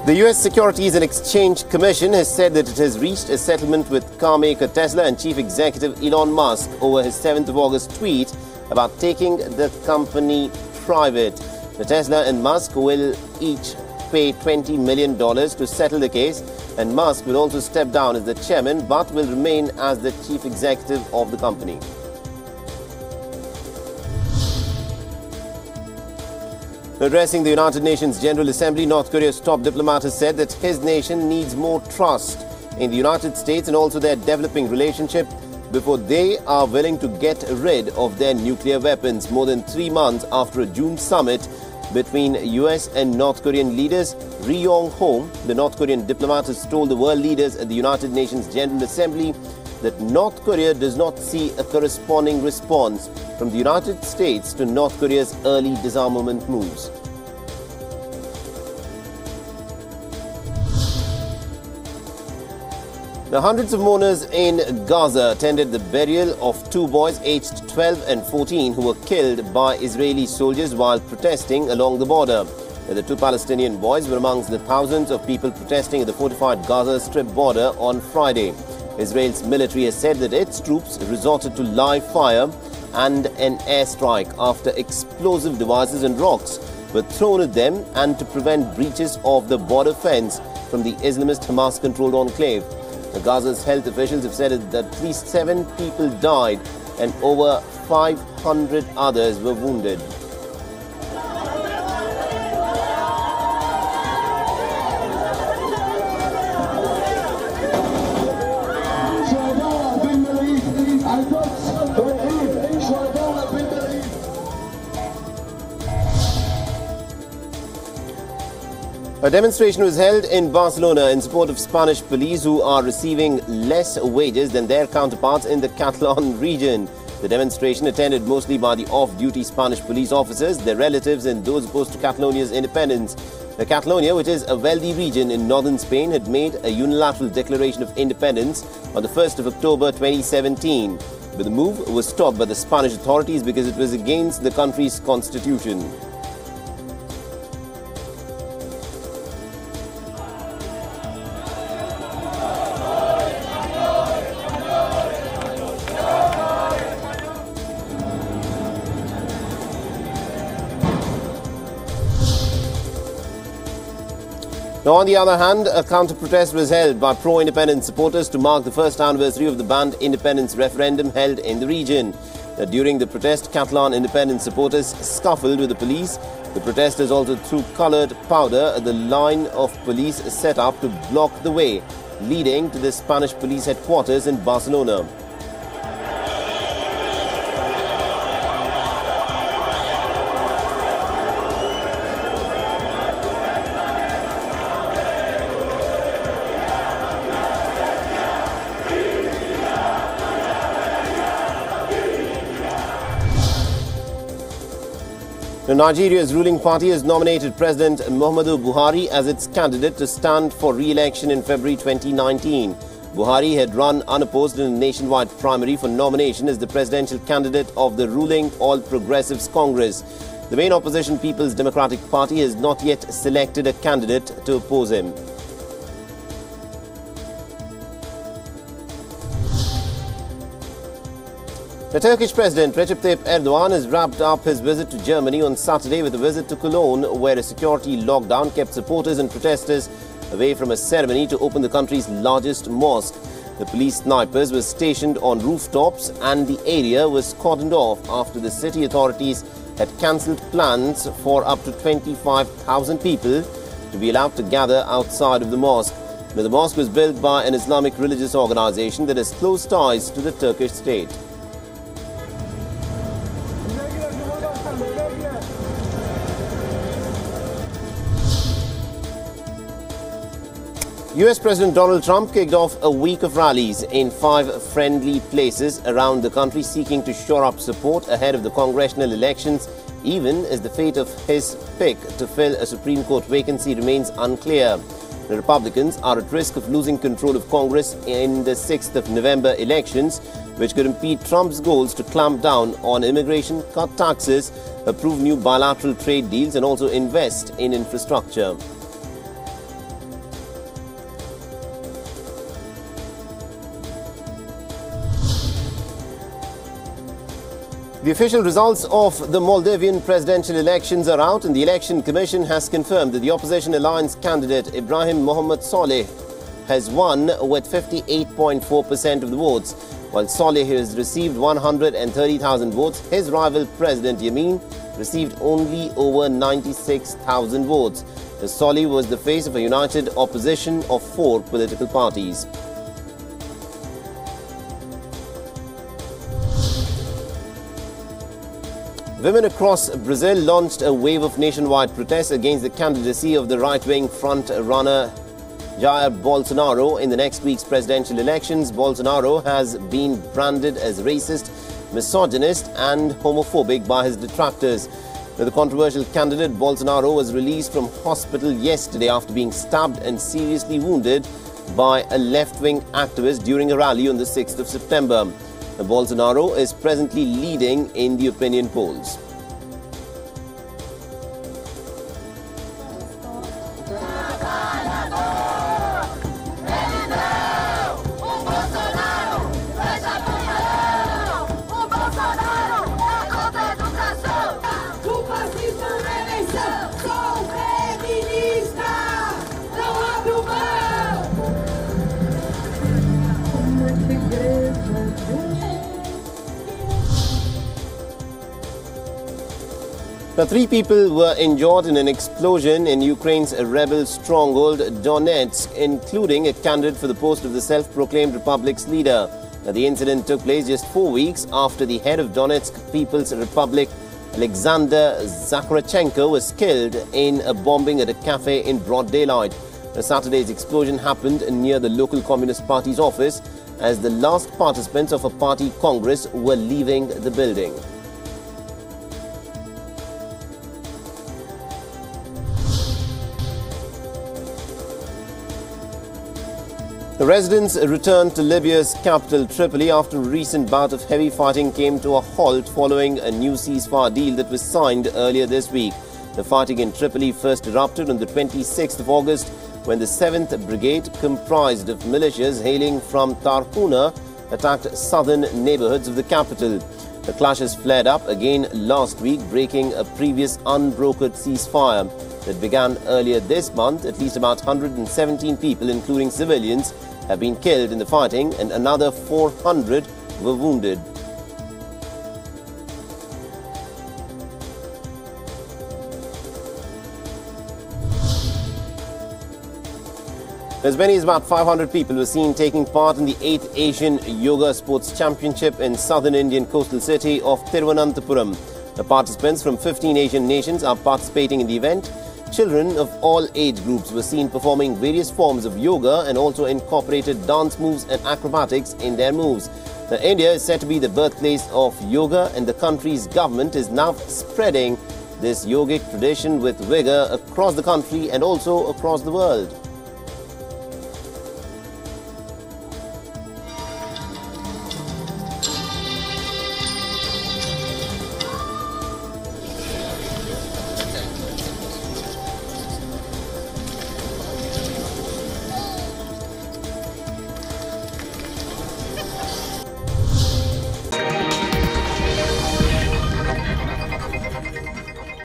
The U.S. Securities and Exchange Commission has said that it has reached a settlement with car maker Tesla and chief executive Elon Musk over his 7th of August tweet about taking the company private. The Tesla and Musk will each pay $20 million to settle the case, and Musk will also step down as the chairman but will remain as the chief executive of the company. Addressing the United Nations General Assembly, North Korea's top diplomat has said that his nation needs more trust in the United States and also their developing relationship before they are willing to get rid of their nuclear weapons. More than 3 months after a June summit between US and North Korean leaders, Ri Yong-ho, the North Korean diplomat, has told the world leaders at the United Nations General Assembly that North Korea does not see a corresponding response from the United States to North Korea's early disarmament moves. Now, hundreds of mourners in Gaza attended the burial of 2 boys aged 12 and 14 who were killed by Israeli soldiers while protesting along the border. The 2 Palestinian boys were amongst the thousands of people protesting at the fortified Gaza Strip border on Friday. Israel's military has said that its troops resorted to live fire and an airstrike after explosive devices and rocks were thrown at them and to prevent breaches of the border fence from the Islamist Hamas-controlled enclave. Gaza's health officials have said that at least 7 people died and over 500 others were wounded. A demonstration was held in Barcelona in support of Spanish police who are receiving less wages than their counterparts in the Catalan region. The demonstration, attended mostly by the off-duty Spanish police officers, their relatives and those opposed to Catalonia's independence. Catalonia, which is a wealthy region in northern Spain, had made a unilateral declaration of independence on the 1st of October 2017. But the move was stopped by the Spanish authorities because it was against the country's constitution. Now, on the other hand, a counter-protest was held by pro-independence supporters to mark the first anniversary of the banned independence referendum held in the region. During the protest, Catalan independence supporters scuffled with the police. The protesters also threw coloured powder at the line of police set up to block the way, leading to the Spanish police headquarters in Barcelona. Nigeria's ruling party has nominated President Muhammadu Buhari as its candidate to stand for re-election in February 2019. Buhari had run unopposed in a nationwide primary for nomination as the presidential candidate of the ruling All Progressives Congress. The main opposition People's Democratic Party has not yet selected a candidate to oppose him. The Turkish President Recep Tayyip Erdogan has wrapped up his visit to Germany on Saturday with a visit to Cologne, where a security lockdown kept supporters and protesters away from a ceremony to open the country's largest mosque. The police snipers were stationed on rooftops and the area was cordoned off after the city authorities had cancelled plans for up to 25,000 people to be allowed to gather outside of the mosque. Now, the mosque was built by an Islamic religious organization that has close ties to the Turkish state. US President Donald Trump kicked off a week of rallies in 5 friendly places around the country seeking to shore up support ahead of the congressional elections, even as the fate of his pick to fill a Supreme Court vacancy remains unclear. The Republicans are at risk of losing control of Congress in the 6th of November elections, which could impede Trump's goals to clamp down on immigration, cut taxes, approve new bilateral trade deals and also invest in infrastructure. The official results of the Maldivian presidential elections are out, and the Election Commission has confirmed that the opposition alliance candidate Ibrahim Mohammed Saleh has won with 58.4% of the votes. While Saleh has received 130,000 votes, his rival President Yamin received only over 96,000 votes. Saleh was the face of a united opposition of 4 political parties. Women across Brazil launched a wave of nationwide protests against the candidacy of the right-wing front-runner Jair Bolsonaro in the next week's presidential elections. Bolsonaro has been branded as racist, misogynist and homophobic by his detractors. The controversial candidate Bolsonaro was released from hospital yesterday after being stabbed and seriously wounded by a left-wing activist during a rally on the 6th of September. Bolsonaro is presently leading in the opinion polls. Now, 3 people were injured in an explosion in Ukraine's rebel stronghold Donetsk, including a candidate for the post of the self-proclaimed republic's leader. Now, the incident took place just 4 weeks after the head of Donetsk People's Republic, Alexander Zakharchenko, was killed in a bombing at a cafe in broad daylight. Saturday's explosion happened near the local Communist Party's office as the last participants of a party congress were leaving the building. The residents returned to Libya's capital, Tripoli, after a recent bout of heavy fighting came to a halt following a new ceasefire deal that was signed earlier this week. The fighting in Tripoli first erupted on the 26th of August when the 7th Brigade, comprised of militias hailing from Tarhuna, attacked southern neighborhoods of the capital. The clashes flared up again last week, breaking a previous unbrokered ceasefire that began earlier this month. At least about 117 people, including civilians, have been killed in the fighting and another 400 were wounded. As many as about 500 people were seen taking part in the 8th Asian Yoga Sports Championship in southern Indian coastal city of Thiruvananthapuram. The participants from 15 Asian nations are participating in the event. Children of all age groups were seen performing various forms of yoga and also incorporated dance moves and acrobatics in their moves. Now, India is said to be the birthplace of yoga, and the country's government is now spreading this yogic tradition with vigor across the country and also across the world.